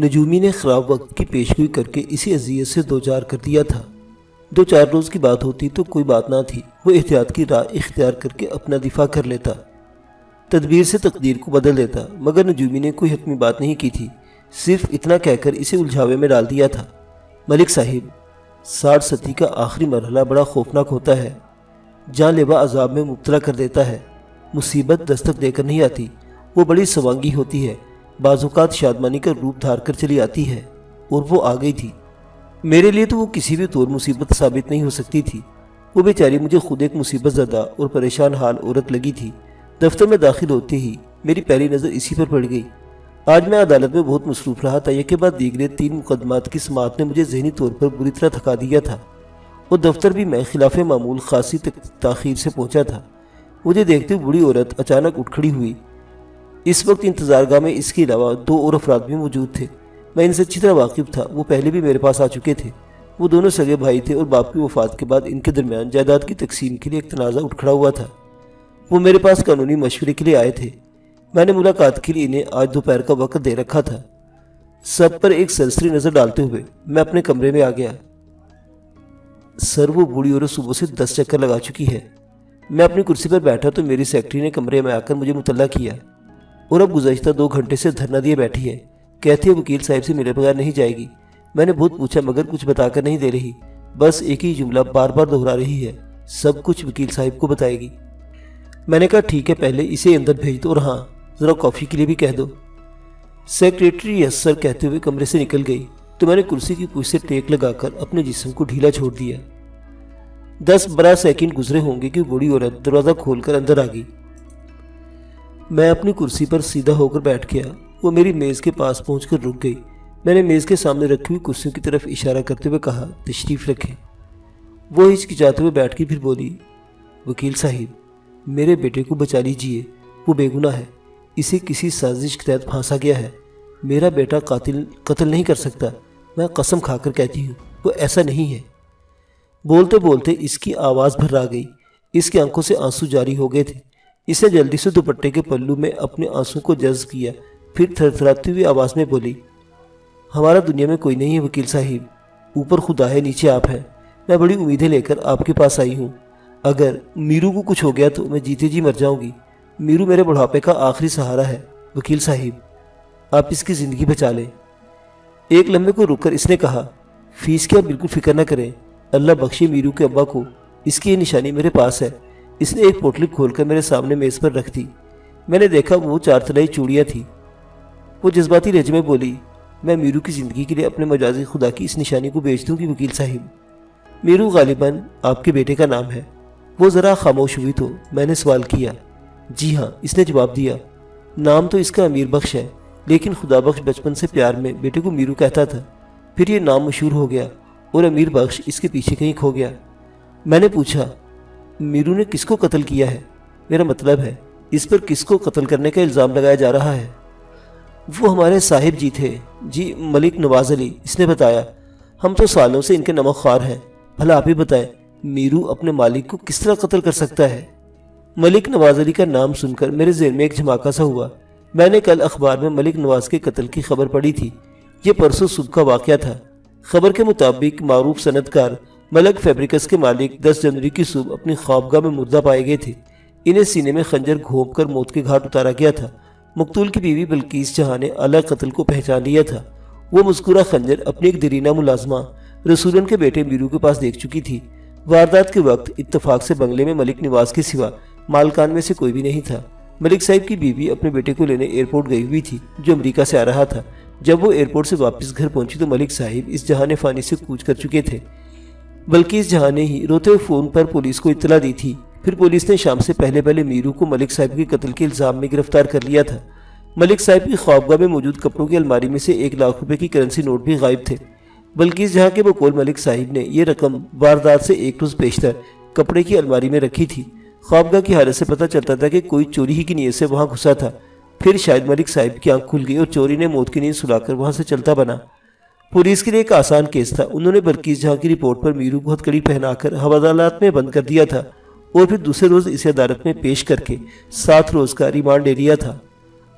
نجومی نے خراب وقت کی پیشگوئی کر کے اسی اذیت سے دوچار کر دیا تھا۔ 2-4 روز کی بات ہوتی تو کوئی بات نہ تھی، وہ احتیاط کی راہ اختیار کر کے اپنا دفاع کر لیتا، تدبیر سے تقدیر کو بدل دیتا، مگر نجومی نے کوئی حتمی بات نہیں کی تھی، صرف اتنا کہہ کر اسے الجھاوے میں ڈال دیا تھا۔ ملک صاحب، 60 کا آخری مرحلہ بڑا خوفناک ہوتا ہے، جان لیوا عذاب میں مبتلا کر دیتا ہے۔ مصیبت دستک دے کر نہیں آتی، وہ بڑی سوانگی ہوتی ہے، بعض اوقات شادمانی کا روپ دھار کر چلی آتی ہے، اور وہ آ گئی تھی۔ میرے لیے تو وہ کسی بھی طور مصیبت ثابت نہیں ہو سکتی تھی، وہ بیچاری مجھے خود ایک مصیبت زدہ اور پریشان حال عورت لگی تھی۔ دفتر میں داخل ہوتے ہی میری پہلی نظر اسی پر پڑ گئی۔ آج میں عدالت میں بہت مصروف رہا تھا، یک کے بعد دیگرے 3 مقدمات کی سماعت نے مجھے ذہنی طور پر بری طرح تھکا دیا تھا، اور دفتر بھی میں خلاف معمول خاصی تاخیر سے پہنچا تھا۔ مجھے دیکھتے بوڑھی عورت اچانک اٹھ کھڑی ہوئی۔ اس وقت انتظار گاہ میں اس کے علاوہ 2 اور افراد بھی موجود تھے، میں ان سے اچھی طرح واقف تھا، وہ پہلے بھی میرے پاس آ چکے تھے۔ وہ دونوں سگے بھائی تھے اور باپ کی وفات کے بعد ان کے درمیان جائیداد کی تقسیم کے لیے ایک تنازع اٹھ کھڑا ہوا تھا۔ وہ میرے پاس قانونی مشورے کے لیے آئے تھے، میں نے ملاقات کے لیے انہیں آج دوپہر کا وقت دے رکھا تھا۔ سب پر ایک سرسری نظر ڈالتے ہوئے میں اپنے کمرے میں آ گیا۔ سر، وہ بوڑھی عورت صبح سے 10 چکر لگا چکی ہے۔ میں اپنی کرسی پر بیٹھا تو میری سیکرٹری نے کمرے میں آ کر مجھے مطلع کیا، اور اب گزشتہ 2 گھنٹے سے دھرنا دیے بیٹھی ہے، کہتی ہے وکیل صاحب سے ملے بغیر نہیں جائے گی۔ میں نے بہت پوچھا مگر کچھ بتا کر نہیں دے رہی، بس ایک ہی جملہ بار بار دہرا رہی ہے، سب کچھ وکیل صاحب کو بتائے گی۔ میں نے کہا ٹھیک ہے، پہلے اسے اندر بھیج دو، اور ہاں ذرا کافی کے لیے بھی کہہ دو۔ سیکریٹری یس سر کہتے ہوئے کمرے سے نکل گئی تو میں نے کرسی کی پوچھ سے ٹیک لگا کر اپنے جسم کو ڈھیلا چھوڑ دیا۔ 10-12 سیکنڈ گزرے ہوں گے کہ بوڑھی عورت دروازہ کھول کر اندر آ گئی۔ میں اپنی کرسی پر سیدھا ہو کر بیٹھ گیا، وہ میری میز کے پاس پہنچ کر رک گئی۔ میں نے میز کے سامنے رکھی ہوئی کرسیوں کی طرف اشارہ کرتے ہوئے کہا تشریف رکھیں۔ وہ ہچکچاتے ہوئے بیٹھ کے پھر بولی، وکیل صاحب، میرے بیٹے کو بچا لیجئے، وہ بے گناہ ہے، اسے کسی سازش کے تحت پھانسا گیا ہے، میرا بیٹا قتل نہیں کر سکتا، میں قسم کھا کر کہتی ہوں وہ ایسا نہیں ہے۔ بولتے بولتے اس کی آواز بھر آ گئی، اس کی آنکھوں سے آنسو جاری ہو گئے تھے۔ اس نے جلدی سے دوپٹے کے پلو میں اپنے آنسو کو جذب کیا، پھر تھرتھراتی ہوئی آواز میں بولی، ہمارا دنیا میں کوئی نہیں ہے وکیل صاحب، اوپر خدا ہے، نیچے آپ ہیں، میں بڑی امیدیں لے کر آپ کے پاس آئی ہوں، اگر میرو کو کچھ ہو گیا تو میں جیتے جی مر جاؤں گی، میرو میرے بڑھاپے کا آخری سہارا ہے، وکیل صاحب آپ اس کی زندگی بچا لیں۔ ایک لمحے کو رک کر اس نے کہا، فیس کی آپ بالکل فکر نہ کریں، اللہ بخشے میرو کے ابا کو، اس کی یہ نشانی میرے پاس ہے۔ اس نے ایک پوٹلی کھول کر میرے سامنے میز پر رکھ دی، میں نے دیکھا وہ 4 تلائی چوڑیاں تھیں۔ وہ جذباتی لہجے میں بولی، میں میرو کی زندگی کے لیے اپنے مجازی خدا کی اس نشانی کو بیچ دوں گی وکیل صاحب، میرو غالباً آپ کے بیٹے کا نام ہے۔ وہ ذرا خاموش ہوئی تو میں نے سوال کیا، جی ہاں، اس نے جواب دیا، نام تو اس کا امیر بخش ہے، لیکن خدا بخش بچپن سے پیار میں بیٹے کو میرو کہتا تھا، پھر یہ نام مشہور ہو گیا اور امیر بخش اس کے پیچھے کہیں کھو گیا۔ میں نے پوچھا، میرو نے کس کو قتل کیا ہے؟ میرا مطلب ہے اس پر کس کو قتل کرنے کا الزام لگایا جا رہا ہے؟ وہ ہمارے صاحب جی تھے، جی ملک نواز علی، اس نے بتایا، ہم تو سالوں سے ان کے نمک خوار ہیں، بھلا آپ ہی بتائیں میرو اپنے مالک کو کس طرح قتل کر سکتا ہے؟ ملک نواز علی کا نام سن کر میرے ذہن میں ایک جھماکا سا ہوا، میں نے کل اخبار میں ملک نواز کے قتل کی خبر پڑھی تھی، یہ پرسوں صبح کا واقعہ تھا۔ خبر کے مطابق معروف صنعت کار ملک فیبریکس کے مالک 10 جنوری کی صبح اپنی خوابگاہ میں مردہ پائے گئے تھے، انہیں سینے میں خنجر گھونپ کر موت کے گھاٹ اتارا گیا تھا۔ مقتول کی بیوی بلقیس جہاں نے اعلی قتل کو پہچان لیا تھا، وہ مذکورہ خنجر اپنی ایک دیرینہ ملازمہ رسولن کے بیٹے میرو کے پاس دیکھ چکی تھی۔ واردات کے وقت اتفاق سے بنگلے میں ملک نواز کے سوا مالکان میں سے کوئی بھی نہیں تھا۔ ملک صاحب کی بیوی اپنے بیٹے کو لینے ایئرپورٹ گئی ہوئی تھی جو امریکہ سے آ رہا تھا۔ جب وہ ایئرپورٹ سے واپس گھر پہنچی تو ملک صاحب اس جہان فانی سے کوچ کر چکے تھے۔ بلقیس جہاں نے ہی روتے ہوئے فون پر پولیس کو اطلاع دی تھی، پھر پولیس نے شام سے پہلے میرو کو ملک صاحب کے قتل کے الزام میں گرفتار کر لیا تھا۔ ملک صاحب کی خوابگاہ میں موجود کپڑوں کی الماری میں سے 1 لاکھ روپے کی کرنسی نوٹ بھی غائب تھے۔ بلقیس جہاں کے بقول ملک صاحب نے یہ رقم واردات سے 1 روز پیشتر کپڑے کی الماری میں رکھی تھی۔ خوابگاہ کی حالت سے پتہ چلتا تھا کہ کوئی چوری ہی کی نیت سے وہاں گھسا تھا، پھر شاید ملک صاحب کی آنکھ کھل گئی اور چوری نے موت کی نیند سلا کر وہاں سے چلتا بنا۔ پولیس کے لیے ایک آسان کیس تھا، انہوں نے بلقیس جہاں کی رپورٹ پر میرو کو ہتھکڑی پہنا کر حوالات میں بند کر دیا تھا اور پھر دوسرے روز اسے عدالت میں پیش کر کے 7 روز کا ریمانڈ لے لیا تھا۔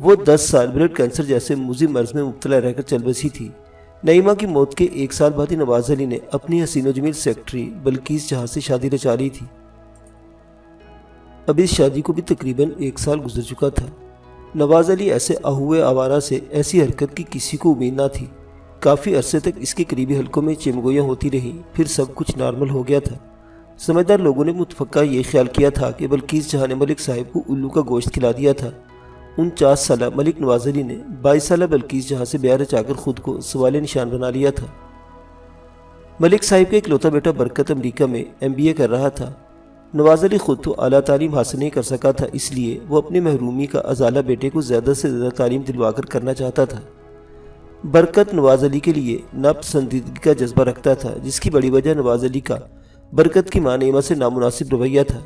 وہ 10 سال بلڈ کینسر جیسے مزمن مرض میں مبتلا رہ کر چل بسی تھی۔ نعیمہ کی موت کے 1 سال بعد ہی نواز علی نے اپنی حسین و جمیل سیکرٹری بلقیس جہاں سے شادی رچا لی تھی۔ اب اس شادی کو بھی تقریباً 1 سال گزر چکا تھا۔ نواز علی ایسے آہوئے آوارہ سے ایسی حرکت کی کسی کو امید نہ تھی۔ کافی عرصے تک اس کے قریبی حلقوں میں چمگویاں ہوتی رہیں، پھر سب کچھ نارمل ہو گیا تھا۔ سمجھدار لوگوں نے متفقہ یہ خیال کیا تھا کہ بلقیس جہاں نے ملک صاحب کو الو کا گوشت کھلا دیا تھا۔ 49 سالہ ملک نواز علی نے 22 سالہ بلقیس جہاں سے بیاہ رچا کر خود کو سوال نشان بنا لیا تھا۔ ملک صاحب کا اکلوتا بیٹا برکت امریکہ میں MBA کر رہا تھا۔ نواز علی خود تو اعلیٰ تعلیم حاصل نہیں کر سکا تھا، اس لیے وہ اپنی محرومی کا ازالہ بیٹے کو زیادہ سے زیادہ تعلیم دلوا کر کرنا چاہتا تھا۔ برکت نواز علی کے لیے ناپسندیدگی کا جذبہ رکھتا تھا، جس کی بڑی وجہ نواز علی کا برکت کی ماں نعیمہ سے نامناسب رویہ تھا۔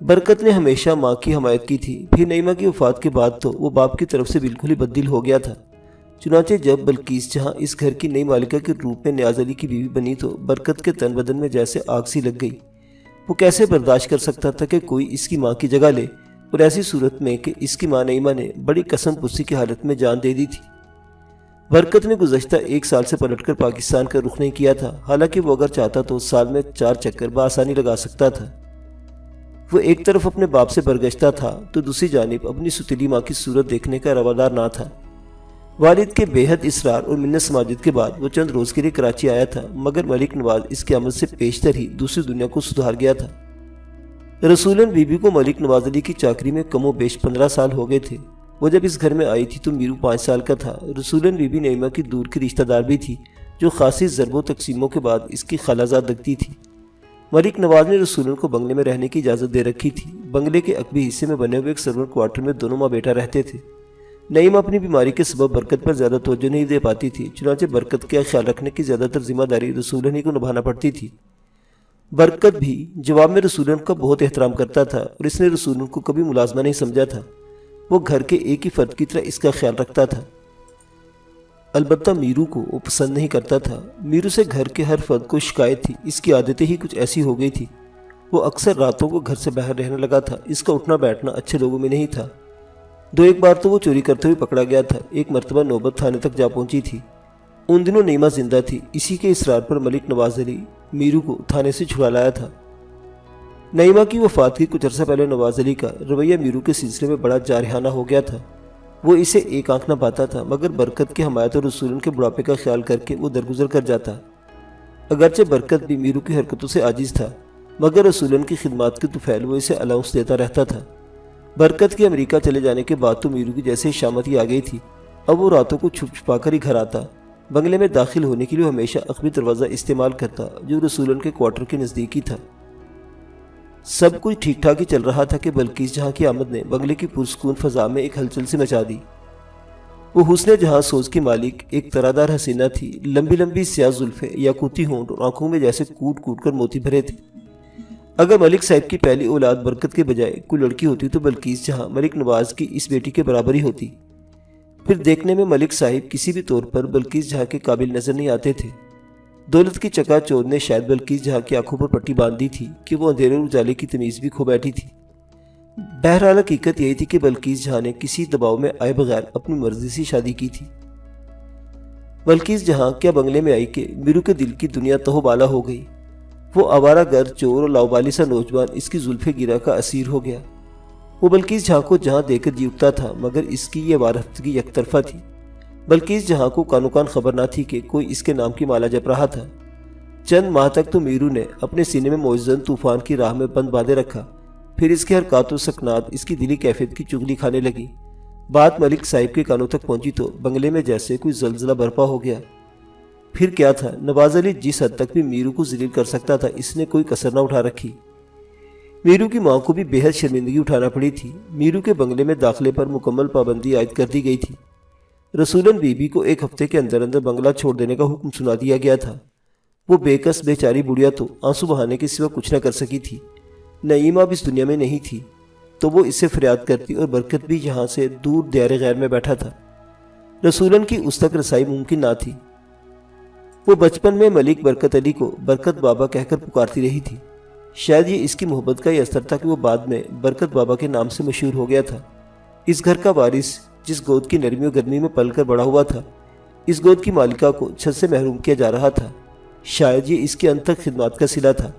برکت نے ہمیشہ ماں کی حمایت کی تھی، پھر نعیمہ کی وفات کے بعد تو وہ باپ کی طرف سے بالکل ہی بددل ہو گیا تھا۔ چنانچہ جب بلقیس جہاں اس گھر کی نئی مالکہ کے روپ میں نیاز علی کی بیوی بنی تو برکت کے تن بدن میں جیسے آگ سی لگ گئی۔ وہ کیسے برداشت کر سکتا تھا کہ کوئی اس کی ماں کی جگہ لے، اور ایسی صورت میں کہ اس کی ماں نعیمہ نے بڑی قسم پسی کی حالت میں جان دے دی تھی۔ برکت نے گزشتہ 1 سال سے پلٹ کر پاکستان کا رخ نہیں کیا تھا، حالانکہ وہ اگر چاہتا تو سال میں 4 چکر بآسانی لگا سکتا تھا۔ وہ ایک طرف اپنے باپ سے برگشتہ تھا تو دوسری جانب اپنی ستیلی ماں کی صورت دیکھنے کا روادار نہ تھا۔ والد کے بے حد اصرار اور منت سماجت کے بعد وہ چند روز کے لیے کراچی آیا تھا، مگر ملک نواز اس کی آمد سے پیشتر ہی دوسری دنیا کو سدھار گیا تھا۔ رسولن بی بی کو ملک نواز علی کی چاکری میں کم و بیش 15 سال ہو گئے تھے۔ وہ جب اس گھر میں آئی تھی تو میرو 5 سال کا تھا۔ رسولن بی بی نعیمہ کی دور کی رشتہ دار بھی تھی، جو خاصی ضرب و تقسیموں کے بعد اس کی خالہ زاد لگتی تھی۔ ملک نواز نے رسولن کو بنگلے میں رہنے کی اجازت دے رکھی تھی۔ بنگلے کے عقبی حصے میں بنے ہوئے ایک سرور کوارٹر میں دونوں ماں بیٹا رہتے تھے۔ نعیمہ اپنی بیماری کے سبب برکت پر زیادہ توجہ نہیں دے پاتی تھی، چنانچہ برکت کا خیال رکھنے کی زیادہ تر ذمہ داری رسولن ہی کو نبھانا پڑتی تھی۔ برکت بھی جواب میں رسولن کا بہت احترام کرتا تھا، اور اس نے رسولن کو کبھی ملازمہ نہیں سمجھا تھا۔ وہ گھر کے ایک ہی فرد کی طرح اس کا خیال رکھتا تھا۔ البتہ میرو کو وہ پسند نہیں کرتا تھا۔ میرو سے گھر کے ہر فرد کو شکایت تھی، اس کی عادتیں ہی کچھ ایسی ہو گئی تھی۔ وہ اکثر راتوں کو گھر سے باہر رہنے لگا تھا۔ اس کا اٹھنا بیٹھنا اچھے لوگوں میں نہیں تھا۔ 2-1 بار تو وہ چوری کرتے ہوئے پکڑا گیا تھا۔ ایک مرتبہ نوبت تھانے تک جا پہنچی تھی۔ ان دنوں نعیمہ زندہ تھی، اسی کے اصرار پر ملک نواز علی میرو کو تھانے سے چھڑا لایا تھا۔ نعیمہ کی وفات کی کچھ عرصہ پہلے نواز علی کا رویہ میرو کے سلسلے میں بڑا جارحانہ ہو گیا تھا۔ وہ اسے ایک آنکھ نہ پاتا تھا، مگر برکت کی حمایت اور رسولن کے بڑھاپے کا خیال کر کے وہ درگزر کر جاتا۔ اگرچہ برکت بھی میرو کی حرکتوں سے عاجز تھا، مگر رسولن کی خدمات کے طفیل وہ اسے الاؤنس دیتا رہتا تھا۔ برکت کے امریکہ چلے جانے کے بعد تو میرو کی جیسے شامت ہی آ گئی تھی۔ اب وہ راتوں کو چھپ چھپا کر ہی گھر آتا۔ بنگلے میں داخل ہونے کے لیے ہمیشہ عقبی دروازہ استعمال کرتا، جو رسولن کے کوارٹر کے نزدیک ہی تھا۔ سب کچھ ٹھیک ٹھاک ہی چل رہا تھا کہ بلقیس جہاں کی آمد نے بنگلے کی پرسکون فضا میں ایک ہلچل سی مچا دی۔ وہ حسن جہاں سوز کی مالک ایک ترادار حسینہ تھی۔ لمبی لمبی سیاہ زلفیں، یاقوتی ہونٹ اور آنکھوں میں جیسے کوٹ کوٹ کر موتی بھرے تھے۔ اگر ملک صاحب کی پہلی اولاد برکت کے بجائے کوئی لڑکی ہوتی تو بلقیس جہاں ملک نواز کی اس بیٹی کے برابر ہی ہوتی۔ پھر دیکھنے میں ملک صاحب کسی بھی طور پر بلقیس جہاں کے قابل نظر نہیں آتے تھے۔ دولت کی چکا چوند نے شاید بلقیس جہاں کی آنکھوں پر پٹی باندھ دی تھی کہ وہ اندھیرے اور اجالے کی تمیز بھی کھو بیٹھی تھی۔ بہرحال حقیقت یہی تھی کہ بلقیس جہاں نے کسی دباؤ میں آئے بغیر اپنی مرضی سے شادی کی تھی۔ بلقیس جہاں کیا بنگلے میں آئی کہ میرو کے دل کی دنیا تہو بالا ہو گئی۔ وہ آوارہ گرد چور اور لاؤبالی سا نوجوان اس کی زلف گرہ کا اسیر ہو گیا۔ وہ بلقیس جہاں کو جہاں دے کر جی اٹھتا تھا، مگر اس کی یہ وارفتگی یک طرفہ تھی۔ بلقیس جہاں کو کانو کان خبر نہ تھی کہ کوئی اس کے نام کی مالا جپ رہا تھا۔ چند ماہ تک تو میرو نے اپنے سینے میں معزن طوفان کی راہ میں بند باندھے رکھا، پھر اس کے حرکات و سکنات اس کی دلی کیفیت کی چغلی کھانے لگی۔ بات ملک صاحب کے کانوں تک پہنچی تو بنگلے میں جیسے کوئی زلزلہ برپا ہو گیا۔ پھر کیا تھا، نواز علی جس حد تک بھی میرو کو ذلیل کر سکتا تھا، اس نے کوئی کسر نہ اٹھا رکھی۔ میرو کی ماں کو بھی بے حد شرمندگی اٹھانا پڑی تھی۔ میرو کے بنگلے میں داخلے پر مکمل پابندی عائد کر دی گئی تھی۔ رسولن بی بی کو 1 ہفتے کے اندر اندر بنگلہ چھوڑ دینے کا حکم سنا دیا گیا تھا۔ وہ بے کس بیچاری بڑھیا تو آنسو بہانے کے سوا کچھ نہ کر سکی تھی۔ نعیمہ اب اس دنیا میں نہیں تھی تو وہ اس سے فریاد کرتی، اور برکت بھی یہاں سے دور دیار غیر میں بیٹھا تھا۔ رسولن کی اس تک رسائی ممکن نہ تھی۔ وہ بچپن میں ملک برکت علی کو برکت بابا کہہ کر پکارتی رہی تھی۔ شاید یہ اس کی محبت کا ہی اثر تھا کہ وہ بعد میں برکت بابا کے نام سے مشہور ہو گیا تھا۔ اس گھر کا وارث جس گود کی نرمی و گرمی میں پل کر بڑا ہوا تھا، اس گود کی مالکہ کو چھت سے محروم کیا جا رہا تھا۔ شاید یہ اس کے انت تک خدمات کا صلہ تھا۔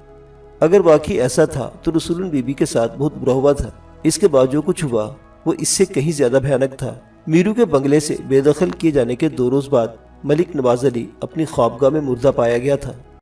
اگر واقعی ایسا تھا تو رسول بی بی کے ساتھ بہت برا ہوا تھا۔ اس کے بعد جو کچھ ہوا وہ اس سے کہیں زیادہ بھیانک تھا۔ میرو کے بنگلے سے بے دخل کیے جانے کے 2 روز بعد ملک نواز علی اپنی خوابگاہ میں مردہ پایا گیا تھا۔